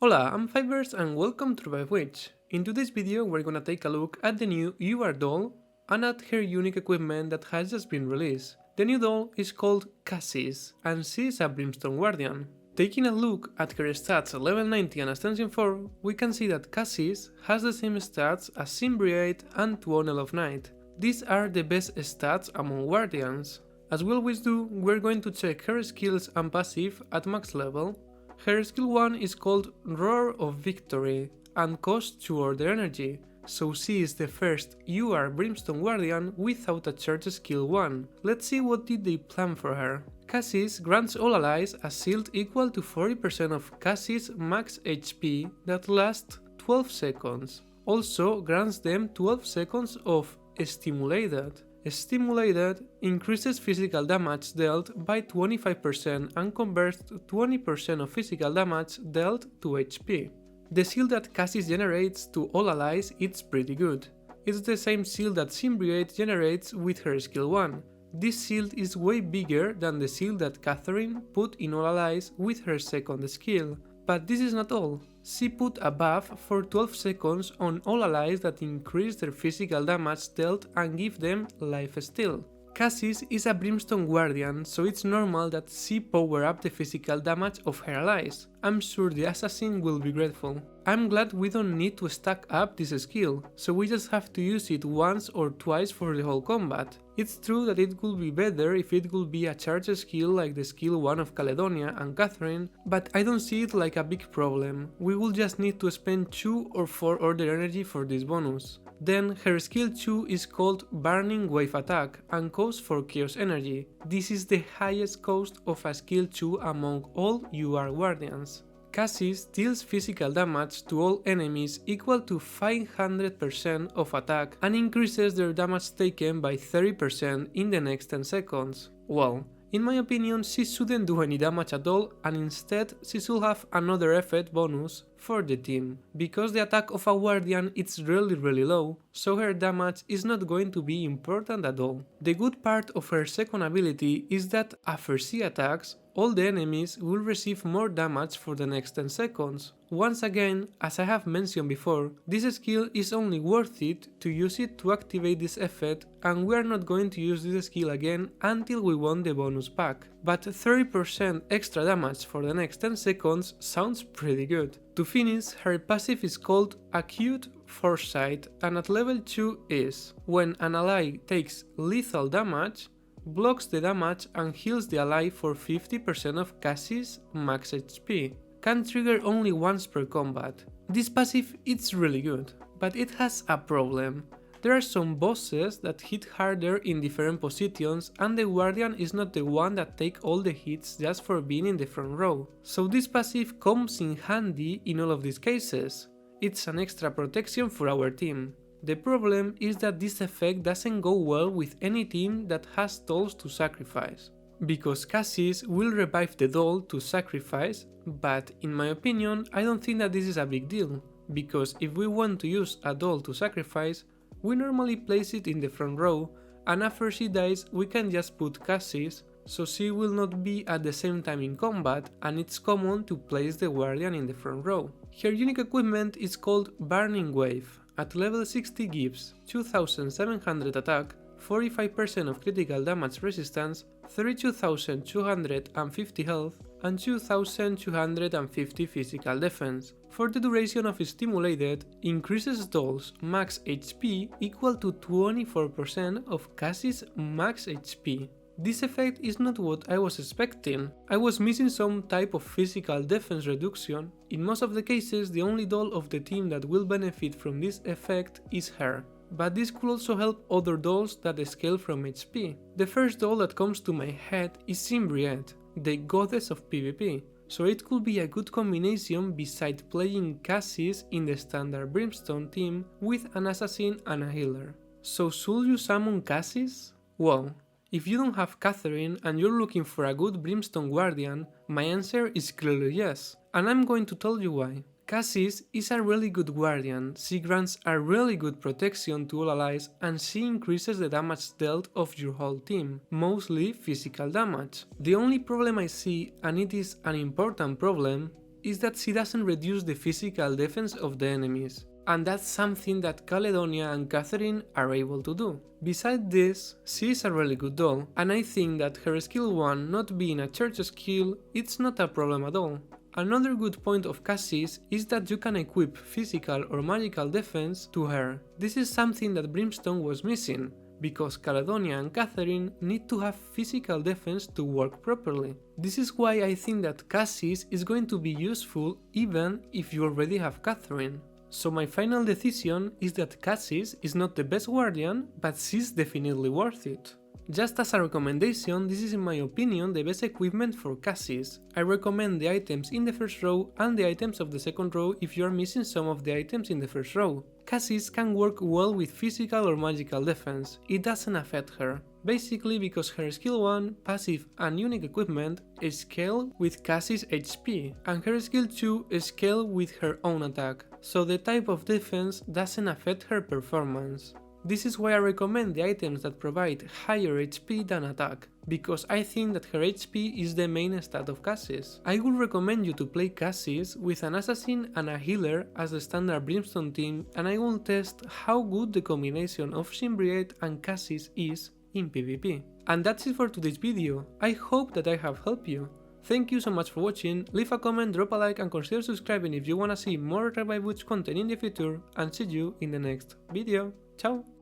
Hola, I'm Fibers and welcome to Revive Witch. In today's video we're gonna take a look at the new UR doll and at her unique equipment that has just been released. The new doll is called Cassis and she is a Brimstone Guardian. Taking a look at her stats at level 90 and Ascension 4, we can see that Cassis has the same stats as Cymbriate and Tuonel of Night. These are the best stats among Guardians. As we always do, we're going to check her skills and passive at max level. Her skill 1 is called Roar of Victory and costs 2 order energy, so she is the first UR Brimstone Guardian without a charge skill 1. Let's see what did they plan for her. Cassis grants all allies a shield equal to 40% of Cassis' max HP that lasts 12 seconds. Also grants them 12 seconds of Stimulated. Stimulated increases physical damage dealt by 25% and converts 20% of physical damage dealt to HP. The shield that Cassis generates to all allies is pretty good. It's the same shield that Cymbriate generates with her skill 1. This shield is way bigger than the shield that Catherine put in all allies with her second skill. But this is not all. She put a buff for 12 seconds on all allies that increase their physical damage dealt and give them life steal. Cassis is a Brimstone Guardian, so it's normal that she power up the physical damage of her allies. I'm sure the assassin will be grateful. I'm glad we don't need to stack up this skill, so we just have to use it once or twice for the whole combat. It's true that it could be better if it could be a charge skill like the skill 1 of Caledonia and Catherine, but I don't see it like a big problem. We will just need to spend 2 or 4 order energy for this bonus. Then her skill 2 is called Burning Wave Attack and costs 4 chaos energy. This is the highest cost of a skill 2 among all UR Guardians. Cassis deals physical damage to all enemies equal to 500% of attack and increases their damage taken by 30% in the next 10 seconds. Well, in my opinion, she shouldn't do any damage at all and instead she should have another effect bonus for the team. Because the attack of a Guardian is really low, so her damage is not going to be important at all. The good part of her second ability is that after she attacks, all the enemies will receive more damage for the next 10 seconds. Once again, as I have mentioned before, this skill is only worth it to use it to activate this effect and we are not going to use this skill again until we want the bonus pack. But 30% extra damage for the next 10 seconds sounds pretty good. To finish, her passive is called Acute Foresight and at level 2 is when an ally takes lethal damage, blocks the damage and heals the ally for 50% of Cassis' max HP. Can trigger only once per combat. This passive is really good, but it has a problem. There are some bosses that hit harder in different positions and the Guardian is not the one that take all the hits just for being in the front row. So this passive comes in handy in all of these cases. It's an extra protection for our team. The problem is that this effect doesn't go well with any team that has dolls to sacrifice. Because Cassis will revive the doll to sacrifice, but in my opinion I don't think that this is a big deal, because if we want to use a doll to sacrifice, we normally place it in the front row and after she dies we can just put Cassis, so she will not be at the same time in combat and it's common to place the Guardian in the front row. Her unique equipment is called Burning Wave. At level 60 gives 2700 attack, 45% of critical damage resistance, 32,250 health and 2,250 physical defense. For the duration of Stimulated, increases dolls max HP equal to 24% of Cassis' max HP. This effect is not what I was expecting. I was missing some type of physical defense reduction. In most of the cases, the only doll of the team that will benefit from this effect is her. But this could also help other dolls that scale from HP. The first doll that comes to my head is Cymbriate, the goddess of PvP, so it could be a good combination beside playing Cassis in the standard Brimstone team with an assassin and a healer. So should you summon Cassis? Well, if you don't have Catherine and you're looking for a good Brimstone Guardian, my answer is clearly yes, and I'm going to tell you why. Cassis is a really good Guardian, she grants a really good protection to all allies and she increases the damage dealt of your whole team, mostly physical damage. The only problem I see, and it is an important problem, is that she doesn't reduce the physical defense of the enemies, and that's something that Caledonia and Catherine are able to do. Besides this, she is a really good doll, and I think that her skill 1 not being a church skill, it's not a problem at all. Another good point of Cassis is that you can equip physical or magical defense to her. This is something that Brimstone was missing, because Caledonia and Catherine need to have physical defense to work properly. This is why I think that Cassis is going to be useful even if you already have Catherine. So my final decision is that Cassis is not the best guardian, but she's definitely worth it. Just as a recommendation, this is in my opinion the best equipment for Cassis. I recommend the items in the first row and the items of the second row if you are missing some of the items in the first row. Cassis can work well with physical or magical defense, it doesn't affect her. Basically because her skill 1, passive and unique equipment scale with Cassis' HP, and her skill 2 scale with her own attack, so the type of defense doesn't affect her performance. This is why I recommend the items that provide higher HP than attack, because I think that her HP is the main stat of Cassis. I would recommend you to play Cassis with an assassin and a healer as the standard Brimstone team, and I will test how good the combination of Shimbriate and Cassis is in PvP. And that's it for today's video. I hope that I have helped you. Thank you so much for watching, leave a comment, drop a like and consider subscribing if you wanna see more Revive Witch content in the future, and see you in the next video. Ciao!